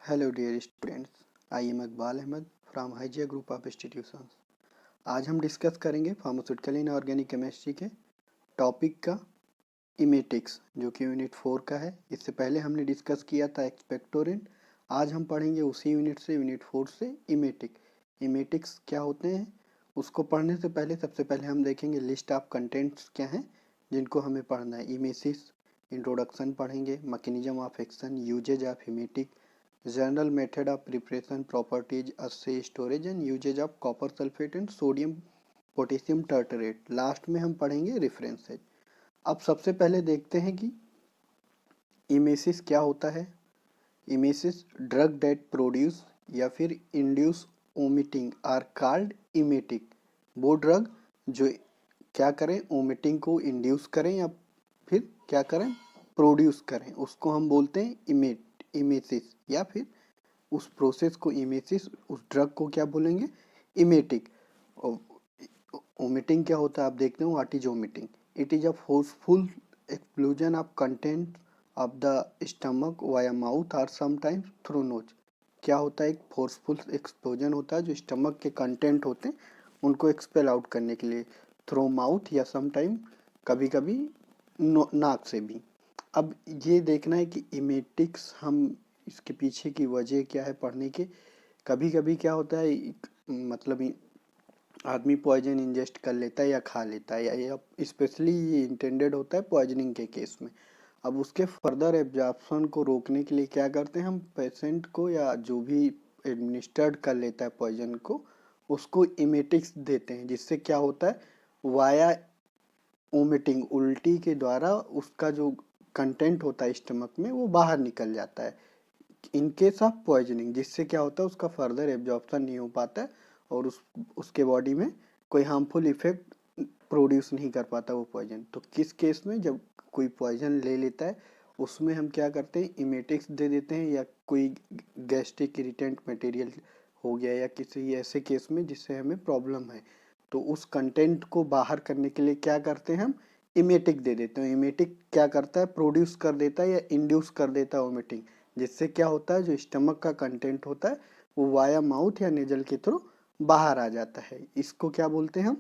Hello dear students, I am Iqbal Ahmed from Hygia Group of Institutions। आज हम discuss करेंगे pharmaceutical in organic chemistry के topic का emetics जो कि यूनिट 4 का है। इससे पहले हमने डिस्कस किया था एक्सपेक्टोरेंट। आज हम पढ़ेंगे उसी यूनिट से, यूनिट 4 से इमेटिक। इमेटिक्स क्या होते हैं उसको पढ़ने से पहले सबसे पहले हम देखेंगे लिस्ट ऑफ कंटेंट्स क्या हैं जिनको हमें पढ़ना है। इमेसिस इंट्रोडक्शन पढ़ेंगे, mechanism of action, uses of emetic, general method of preparation, properties, assay, storage and uses of copper sulphate and sodium potassium tartrate. Last में हम पढ़ेंगे रेफरेंसेज। अब सबसे पहले देखते हैं कि इमेसिस क्या होता है। इमेसिस ड्रग डेट प्रोड्यूस या फिर induce vomiting are called emetic. वो ड्रग जो क्या करें, ओमिटिंग को इंड्यूस करें या फिर क्या करें, प्रोड्यूस करें, उसको हम बोलते हैं इमेसिस। या फिर उस प्रोसेस को इमेसिस, उस ड्रग को क्या बोलेंगे, इमेटिक। ओमिटिंग क्या होता है आप देखते हो, what is omitting? It is a forceful explosion of content of the stomach via mouth और समटाइम्स थ्रू नोज। क्या होता है, एक फोर्सफुल एक्सप्लोजन होता है जो स्टमक के कंटेंट होते हैं उनको एक्सपेल आउट करने के लिए थ्रू माउथ या समटाइम कभी कभी नाक से भी। अब ये देखना है कि इमेटिक्स हम इसके पीछे की वजह क्या है पढ़ने के। कभी कभी क्या होता है मतलब आदमी पॉइजन इंजेस्ट कर लेता है या खा लेता है, या स्पेशली ये इंटेंडेड होता है पॉइजनिंग के केस में। अब उसके फर्दर एब्जॉर्प्शन को रोकने के लिए क्या करते हैं हम, पेशेंट को या जो भी एडमिनिस्टर्ड कर लेता है पॉइजन को उसको इमेटिक्स देते हैं, जिससे क्या होता है वाया वोमिटिंग, उल्टी के द्वारा उसका जो कंटेंट होता है स्टमक में वो बाहर निकल जाता है इन केस ऑफ पॉइजनिंग। जिससे क्या होता है उसका फर्दर एब्जॉर्प्शन नहीं हो पाता है और उसके बॉडी में कोई हार्मफुल इफेक्ट प्रोड्यूस नहीं कर पाता वो पॉइजन। तो किस केस में, जब कोई पॉइजन ले लेता है उसमें हम क्या करते हैं, इमेटिक्स दे देते हैं, या कोई गैस्ट्रिक इरिटेंट मटेरियल हो गया या किसी ऐसे केस में जिससे हमें प्रॉब्लम है, तो उस कंटेंट को बाहर करने के लिए क्या करते हैं हम, इमेटिक दे देते हैं। इमेटिक क्या करता है, प्रोड्यूस कर देता है या इंड्यूस कर देता है वोमिटिंग, जिससे क्या होता है जो स्टमक का कंटेंट होता है वो वाया माउथ या नेजल के थ्रू बाहर आ जाता है। इसको क्या बोलते हैं हम,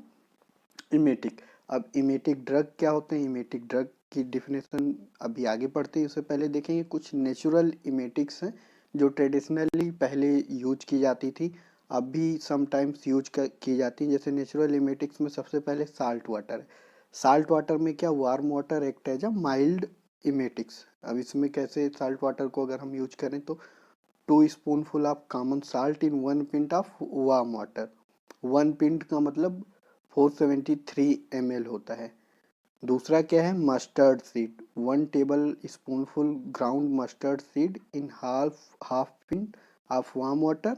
इमेटिक। अब इमेटिक ड्रग क्या होते हैं, इमेटिक ड्रग की डिफिनेशन अभी आगे पढ़ते हैं, उससे पहले देखेंगे कुछ नेचुरल इमेटिक्स हैं जो ट्रेडिशनली पहले यूज की जाती थी, अब भी समटाइम्स यूज की जाती है। जैसे नेचुरल इमेटिक्स में सबसे पहले साल्ट वाटर है। साल्ट वाटर में क्या, warm water act as a mild emetics. अब इसमें कैसे, साल्ट वाटर को अगर हम यूज करें तो 2 spoonful of common salt in 1 pint of warm water. 1 pint का मतलब 473 ml होता है। दूसरा क्या है, mustard seed, 1 table spoonful ground mustard seed in half pint of warm water.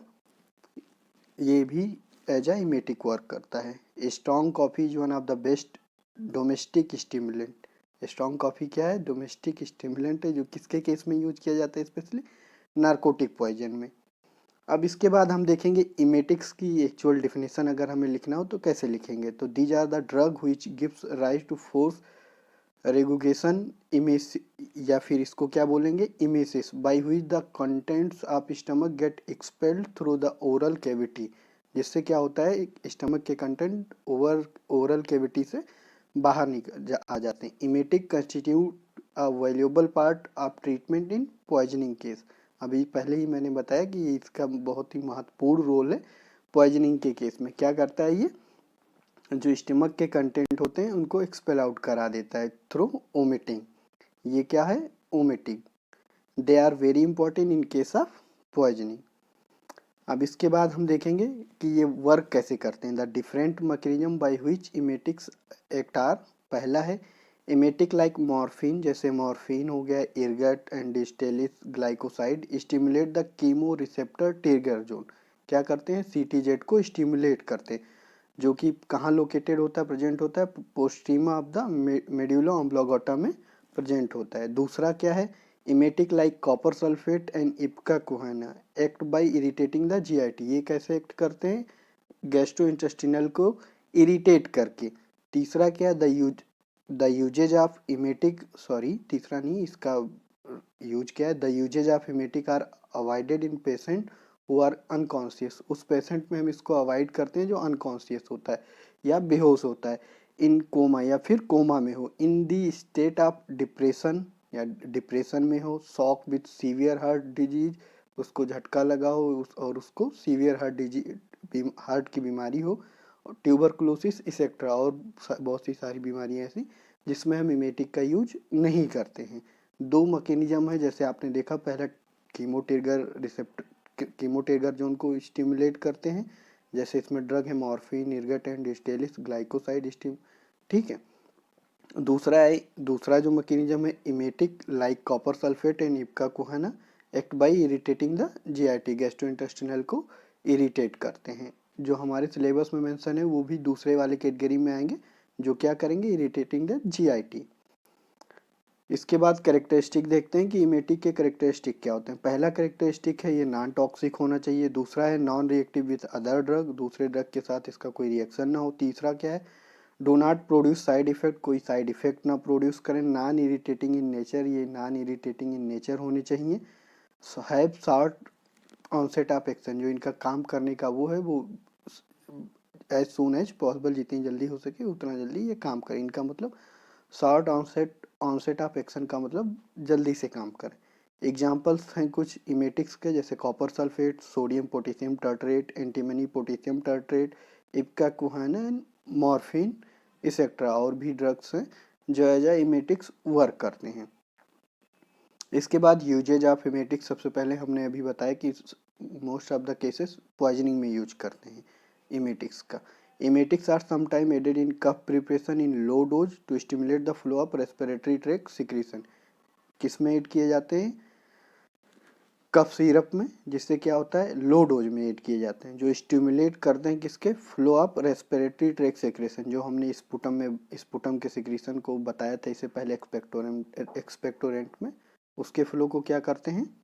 ये भी एज आ इमेटिक वर्क करता है। Strong coffee is one of the best domestic stimulant. Strong coffee क्या है, डोमेस्टिक स्टिमुलेंट है जो किसके केस में यूज किया जाता है, स्पेशली नार्कोटिक पॉइजन में। अब इसके बाद हम देखेंगे इमेटिक्स की एक्चुअल डिफिनेशन अगर हमें लिखना हो तो कैसे लिखेंगे। तो these are the drug which gives rise to force regurgitation emesis, या फिर इसको क्या बोलेंगे, emesis, by which the contents of stomach get expelled through the oral cavity. जिससे क्या होता है स्टमक के कंटेंट ओरल कैविटी से बाहर आ जाते हैं। Emetic constitute a valuable part of treatment in poisoning case. अभी पहले ही मैंने बताया कि इसका बहुत ही महत्वपूर्ण रोल है पॉइजनिंग के केस में। क्या करता है ये, जो स्टमक के कंटेंट होते हैं उनको एक्सपेल आउट करा देता है थ्रू ओमिटिंग। ये क्या है, vomiting. They are very important in case of poisoning. अब इसके बाद हम देखेंगे कि ये वर्क कैसे करते हैं। The different mechanism by which emetics act are. पहला है इमेटिक लाइक मॉर्फिन, जैसे मॉर्फिन हो गया, ergot and digitalis glycoside stimulate the chemoreceptor trigger zone. क्या करते हैं, सीटीजेड को स्टिमुलेट करते हैं, जो कि कहाँ लोकेटेड होता है, प्रेजेंट होता है postrema of the medulla oblongata में प्रेजेंट होता है। दूसरा क्या है, emetic like copper sulphate and ipecacuanha act by irritating the GIT. ये कैसे एक्ट करते हैं, गैस्ट्रो इंटेस्टिनल को इरिटेट करके। तीसरा क्या है, the usages of emetic, sorry तीसरा नहीं, इसका यूज क्या है, the usages of emetic are avoided in patient who are unconscious. उस पेशेंट में हम इसको अवॉइड करते हैं जो अनकॉन्शियस होता है या बेहोश होता है, इन कोमा या फिर कोमा में हो, इन दी स्टेट ऑफ डिप्रेशन या डिप्रेशन में हो, shock with severe heart disease, उसको झटका लगा हो और उसको सीवियर हार्ट डिजीज हार्ट की बीमारी हो, ट्यूबरकुलोसिस इसेक्ट्रा, और बहुत सी सारी बीमारियां ऐसी जिसमें हम इमेटिक का यूज नहीं करते हैं। दो मैकेनिज्म है जैसे आपने देखा, पहला कीमोट्रिगर रिसेप्टर, कीमोट्रिगर जो उनको स्टिमुलेट करते हैं, जैसे इसमें ड्रग है morphine, ergot and digitalis glycoside stim, ठीक है। दूसरा जो मैकेनिज्म है emetic like copper sulphate and ipecacuanha act by irritating the GIT, gastrointestinal को इरिटेट करते हैं। जो हमारे सिलेबस में मेंशन है वो भी दूसरे वाले कैटेगरी में आएंगे, जो क्या करेंगे, इरिटेटिंग द जीआईटी। इसके बाद कैरेक्टरिस्टिक देखते हैं कि इमेटिक के कैरेक्टरिस्टिक क्या होते हैं। पहला कैरेक्टरिस्टिक है ये नॉन टॉक्सिक होना चाहिए। दूसरा है non reactive with other drug, दूसरे ड्रग के साथ इसका कोई रिएक्शन ना हो। तीसरा क्या है, do not produce side effect, कोई साइड इफेक्ट ना प्रोड्यूस करें। नॉन इरिटेटिंग इन नेचर, ये नॉन इरिटेटिंग इन नेचर होने चाहिए। Have short onset of action, जो इनका काम करने का वो है वो एज सून एज पॉसिबल, जितनी जल्दी हो सके उतना जल्दी ये काम करें। इनका मतलब शॉर्ट ऑनसेट ऑफ एक्शन का मतलब जल्दी से काम करें। एग्जाम्पल्स हैं कुछ इमेटिक्स के, जैसे copper sulphate, sodium potassium tartrate, antimony potassium tartrate, ipecacuanha, morphine etcetera, और भी ड्रग्स हैं जो एज इमेटिक्स वर्क करते हैं। इसके बाद यूजेज ऑफ इमेटिक्स, सबसे पहले हमने अभी बताया कि most of the cases poisoning में यूज करते हैं इमेटिक्स का। Emetics are sometimes added in cough preparation in low dose to stimulate the flow of respiratory tract secretion। किस में ऐड किए जाते हैं, कफ सिरप में, जिससे क्या होता है लो डोज में ऐड किए जाते हैं, जो स्टिमुलेट करते हैं किसके, flow of respiratory tract secretion. जो हमने स्पुटम के सिक्रीशन को बताया था इससे पहले एक्सपेक्टोरेंट में, उसके फ्लो को क्या करते हैं,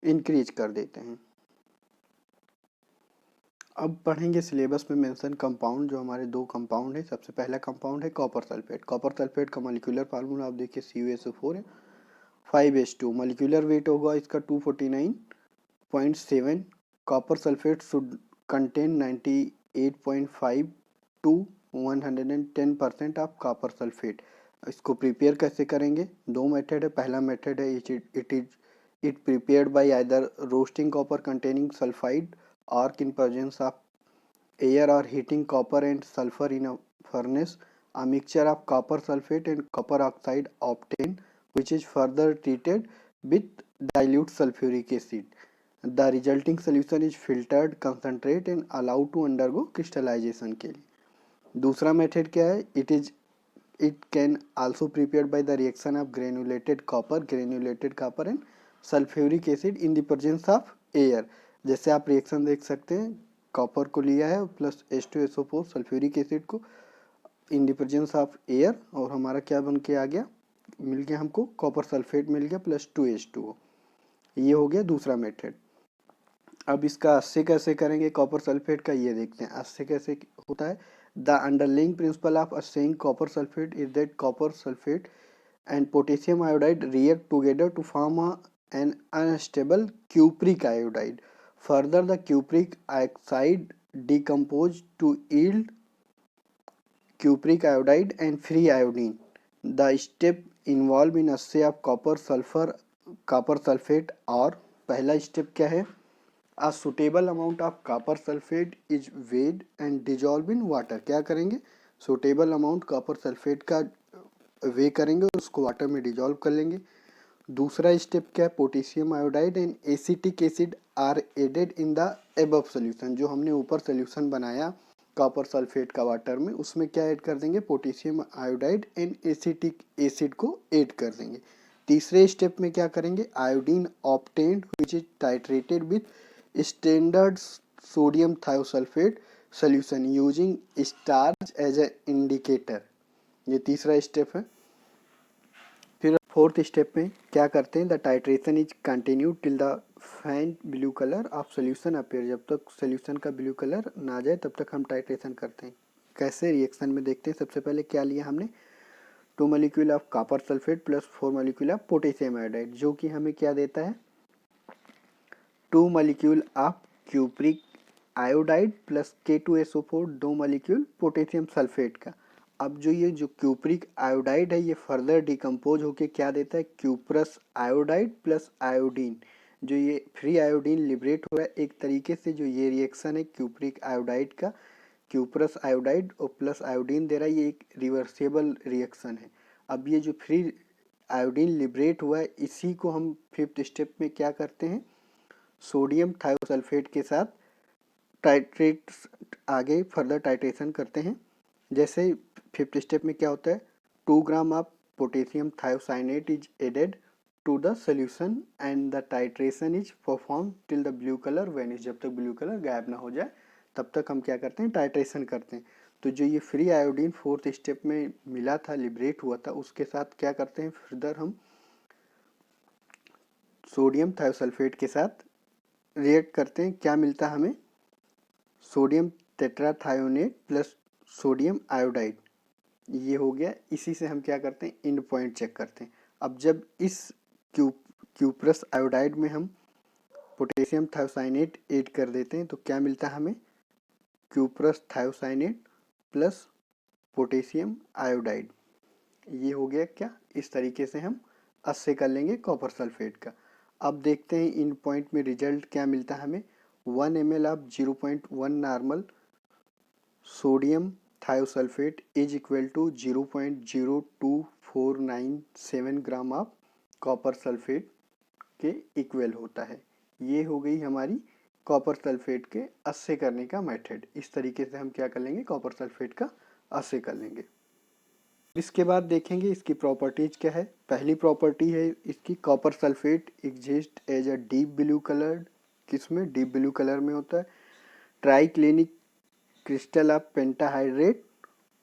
इंक्रीज कर देते हैं। अब पढ़ेंगे सिलेबस में मेंशन कंपाउंड, जो हमारे दो कंपाउंड है। सबसे पहला कंपाउंड है कॉपर सल्फेट। कॉपर सल्फेट का मॉलिक्यूलर फार्मूला आप देखिए CuSO4 है, 5H2, मॉलिक्यूलर वेट होगा इसका 249.7। Copper sulphate should contain 98.5 to 110% of copper sulphate. इसको प्रिपेयर कैसे करेंगे, दो मेथड है। पहला मेथड है it prepared by either roasting copper containing sulphide arc in presence of air or heating copper and sulfur in a furnace. A mixture of copper sulfate and copper oxide obtained, which is further treated with dilute sulfuric acid. The resulting solution is filtered, concentrate and allowed to undergo crystallization के लिए। दूसरा method क्या है, it can also prepared by the reaction of granulated copper and sulfuric acid in the presence of air। जैसे आप reaction देख सकते हैं, कॉपर को लिया है प्लस H2SO4 सल्फ्यूरिक एसिड को in the presence of air, और हमारा क्या बन के आ गया, मिल गया हमको कॉपर सल्फेट मिल गया प्लस 2H2O। ये हो गया दूसरा मेथड। अब इसका अस्से कैसे करेंगे कॉपर सल्फेट का, ये देखते हैं अस्से कैसे होता है। The underlying principle of assaying copper sulphate is that copper sulphate and potassium iodide react together to form an unstable cupric iodide. Further, the cupric oxide decomposes to yield cupric iodide and free iodine. The step involved in assay of copper sulfate, और पहला step क्या है, a suitable amount of copper sulfate is weighed and dissolved in water। क्या करेंगे, suitable amount copper sulfate का वे करेंगे, उसको water में डिजॉल्व कर लेंगे। दूसरा स्टेप क्या है, potassium iodide and acetic acid are added in the above solution. जो हमने ऊपर सोल्यूशन बनाया कॉपर सल्फेट का वाटर में, उसमें क्या ऐड कर देंगे, potassium iodide and acetic acid को ऐड कर देंगे। तीसरे स्टेप में क्या करेंगे, iodine obtained which is titrated with standard sodium thiosulphate solution using starch as a indicator. ये तीसरा स्टेप है। फिर फोर्थ स्टेप में क्या करते हैं, the titration is continue till the फेंट blue colour of solution appear. जब तक सोल्यूशन का ब्लू कलर ना जाए तब तक हम टाइट्रेशन करते हैं। कैसे रिएक्शन में देखते हैं, सबसे पहले क्या लिया हमने, 2 molecule of copper sulphate plus 4 molecule of potassium iodide, जो कि हमें क्या देता है 2 molecule of cupric iodide plus K2SO4 2 molecule potassium sulphate का। अब जो क्यूप्रिक आयोडाइड है ये फर्दर डिकम्पोज होके क्या देता है क्यूप्रस आयोडाइड प्लस आयोडीन, जो ये फ्री आयोडीन लिबरेट हो रहा है एक तरीके से। जो ये रिएक्शन है क्यूप्रिक आयोडाइड का क्यूप्रस आयोडाइड और प्लस आयोडीन दे रहा है, ये एक रिवर्सेबल रिएक्शन है। अब ये जो फ्री आयोडीन लिबरेट हुआ है इसी को हम फिफ्थ स्टेप में क्या करते हैं सोडियम थायोसल्फेट के साथ टाइट्रेट आगे फर्दर टाइट्रेशन करते हैं। जैसे फिफ्थ स्टेप में क्या होता है 2 gram of potassium thiocyanate is added to the solution and the titration is perform till the blue colour vanish, जब तक ब्लू कलर गायब ना हो जाए तब तक हम क्या करते हैं टाइट्रेशन करते हैं। तो जो ये फ्री आयोडीन फोर्थ स्टेप में मिला था लिबरेट हुआ था उसके साथ क्या करते हैं फर्दर हम सोडियम थायोसल्फेट के साथ रिएक्ट करते हैं। क्या मिलता है हमें sodium tetrathionate plus sodium iodide, ये हो गया। इसी से हम क्या करते हैं एंड पॉइंट चेक करते हैं। अब जब इस क्यूप्रस आयोडाइड में हम पोटेशियम थायोसाइनेट ऐड कर देते हैं तो क्या मिलता है हमें cuprous thiocyanate plus potassium iodide, ये हो गया। क्या इस तरीके से हम अस्से कर लेंगे कॉपर सल्फेट का। अब देखते हैं इन पॉइंट में रिजल्ट क्या मिलता है हमें 1 ml ऑफ 0.1 normal sodium thiosulphate is equal to 0.02497 gram of copper sulphate के इक्वल होता है। ये हो गई हमारी कॉपर सल्फेट के अस्से करने का मेथड। इस तरीके से हम क्या कर लेंगे कॉपर सल्फेट का अस्से कर लेंगे। इसके बाद देखेंगे इसकी प्रॉपर्टीज क्या है। पहली प्रॉपर्टी है इसकी copper sulphate exist as a deep blue coloured, किसमें डीप ब्लू कलर में होता है ट्राइक्लिनिक क्रिस्टल ऑफ पेंटाहाइड्रेट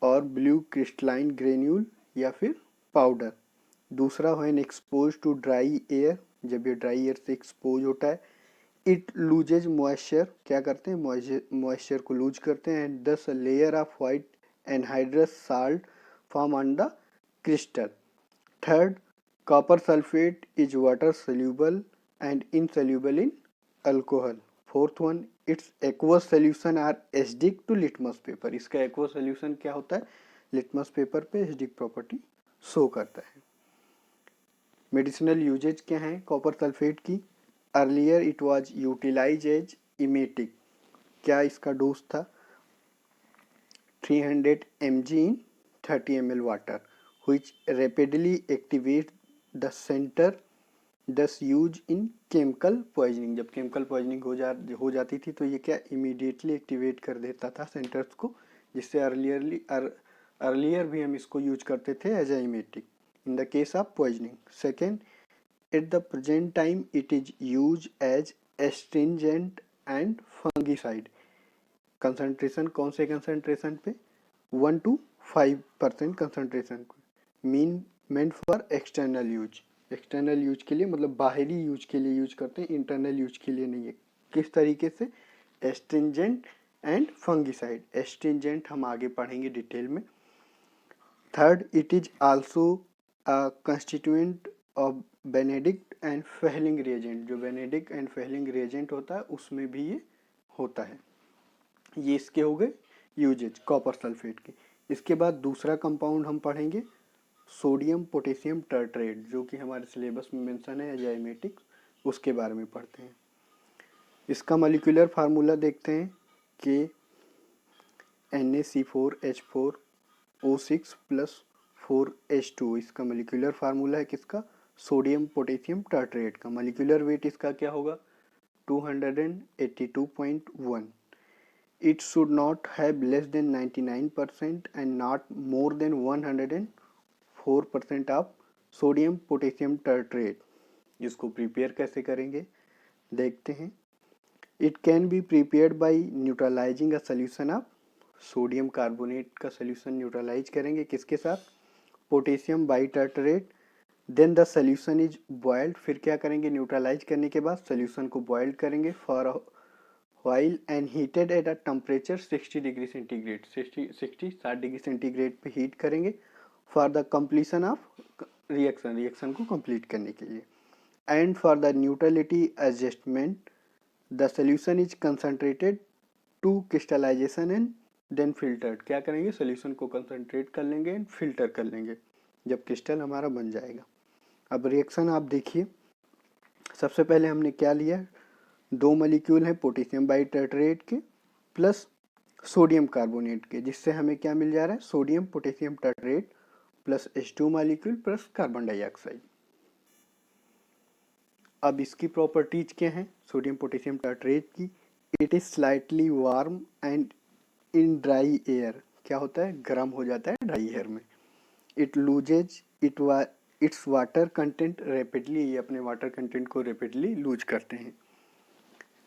और ब्लू क्रिस्टलाइन ग्रेन्यूल या फिर पाउडर। दूसरा when expose to dry air, जब ये ड्राई एयर से एक्सपोज होता है इट लूजेज मॉइस्चर, क्या करते हैं मॉइस्चर को लूज करते हैं and thus layer of white anhydrous salt form on the crystal. Third copper sulphate is water soluble and insoluble in alcohol. Fourth one its aqueous solution are acidic to litmus paper, इसका aqueous solution क्या होता है litmus paper पे acidic property show करता है। Medicinal usage क्या है copper sulphate की, earlier it was utilise as emetic, क्या इसका डोज था 300 mg in 30 ml water which rapidly activate the center thus use in chemical poisoning। जब केमिकल पॉइजनिंग हो जाती थी तो ये क्या इमीडिएटली एक्टिवेट कर देता था सेंटर्स को, जिससे अर्लियर भी हम इसको यूज करते थे as emetic in the case of poisoning. Second at the present time it is use as astringent and fungicide. Concentration कौन से कंसंट्रेशन पे 1 to 5% concentration meant for external use, external use के लिए मतलब बाहरी यूज के लिए यूज करते हैं, इंटरनल यूज के लिए नहीं है। किस तरीके से एस्ट्रिंजेंट एंड फंगिसाइड, एस्ट्रिंजेंट हम आगे पढ़ेंगे डिटेल में। Third it is also constituent of Benedict and Fehling reagent, जो बेनेडिक्ट एंड फेहलिंग रिएजेंट होता है उसमें भी ये होता है। ये इसके हो गए यूजेज कॉपर सल्फेट के। इसके बाद दूसरा कंपाउंड हम पढ़ेंगे सोडियम पोटेशियम टर्ट्रेट, जो कि हमारे सिलेबस में मेंशन है एजाइमेटिक, उसके बारे में पढ़ते हैं। इसका मॉलिक्यूलर फार्मूला देखते हैं कि NaC4H4O6 प्लस 4H2, इसका मॉलिक्यूलर फार्मूला है किसका सोडियम पोटेशियम टर्ट्रेट का। मॉलिक्यूलर वेट इसका क्या होगा 282.1। It should not have less than 99% and not more than 104% of sodium potassium tartrate. इसको प्रिपेयर कैसे करेंगे देखते हैं। It can be prepared by neutralising a solution of sodium carbonate का सोल्यूशन न्यूट्रलाइज करेंगे किसके साथ potassium bitartrate. Then the solution is boiled, फिर क्या करेंगे न्यूट्रलाइज करने के बाद सोल्यूशन को बॉइल्ड करेंगे for while and heated at a temperature 60 degree centigrade, 60 degree centigrade पे हीट करेंगे for the completion of reaction को कंप्लीट करने के लिए, and for the neutrality adjustment the solution is concentrated to crystallisation and then filtered. क्या करेंगे, solution को concentrate कर लेंगे एंड फिल्टर कर लेंगे जब क्रिस्टल हमारा बन जाएगा। अब रिएक्शन आप देखिए, सबसे पहले हमने क्या लिया, 2 मॉलिक्यूल हैं पोटेशियम बाइटार्ट्रेट के प्लस सोडियम कार्बोनेट के, जिससे हमें क्या मिल जा रहा है, sodium potassium tartrate plus H2 molecule plus carbon dioxide. अब इसकी प्रॉपर्टीज क्या हैं सोडियम पोटेशियम टार्ट्रेट की, it is slightly warm and in dry air, क्या होता है, गर्म हो जाता है ड्राई एयर में। It loses its water content rapidly, ये अपने वाटर कंटेंट को रैपिडली लूज करते हैं।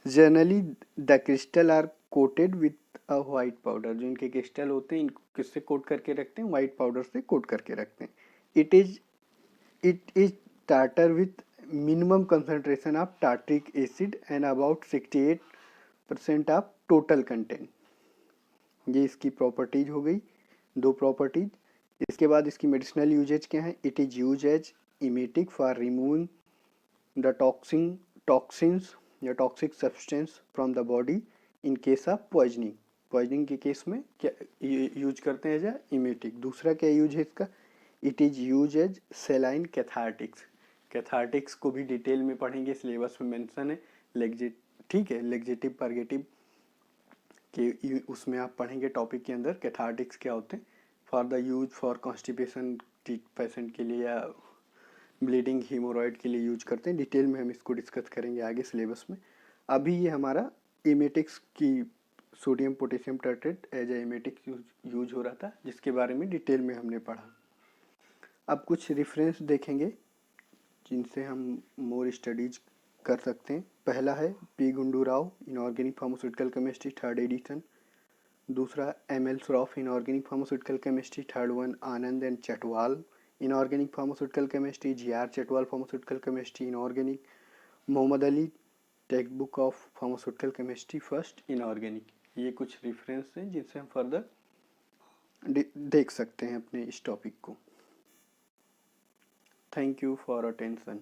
Generally the crystal are coated with a white powder, जो इनके क्रिस्टल होते हैं इनको किससे कोट करके रखते हैं, वाइट पाउडर से कोट करके रखते हैं। It is tartar with minimum concentration of tartaric acid and about 68% of total content. ये इसकी प्रॉपर्टीज हो गई, 2 प्रॉपर्टीज। इसके बाद इसकी मेडिसिनल यूजेज क्या है, it is use as emetic for removing the toxins या toxic substance from the body in case of poisoning के केस में क्या यूज करते हैं एज इमेटिक। दूसरा क्या यूज है इसका, it is use as saline cathartics को भी डिटेल में पढ़ेंगे, सिलेबस में मेंशन है, ठीक है, लेग्जेटिव परगेटिव के उसमें आप पढ़ेंगे टॉपिक के अंदर कैथार्टिक्स क्या होते हैं, for the use for constipation patient के लिए या ब्लीडिंग हीमोरॉइड के लिए यूज करते हैं। डिटेल में हम इसको डिस्कस करेंगे आगे सिलेबस में। अभी ये हमारा इमेटिक्स की sodium potassium tartrate as a emetics use हो रहा था, जिसके बारे में डिटेल में हमने पढ़ा। अब कुछ रेफरेंस देखेंगे जिनसे हम मोर स्टडीज कर सकते हैं। पहला है P Gundurao inorganic pharmaceutical chemistry 3rd edition. दूसरा ML Shroff inorganic pharmaceutical chemistry 3rd one, Anand and Chatwal inorganic pharmaceutical chemistry, GR Chatwal pharmaceutical chemistry inorganic, Mohammed Ali textbook of pharmaceutical chemistry 1st inorganic. ये कुछ रेफरेंस हैं जिनसे हम फर्दर देख सकते हैं अपने इस टॉपिक को। Thank you for attention.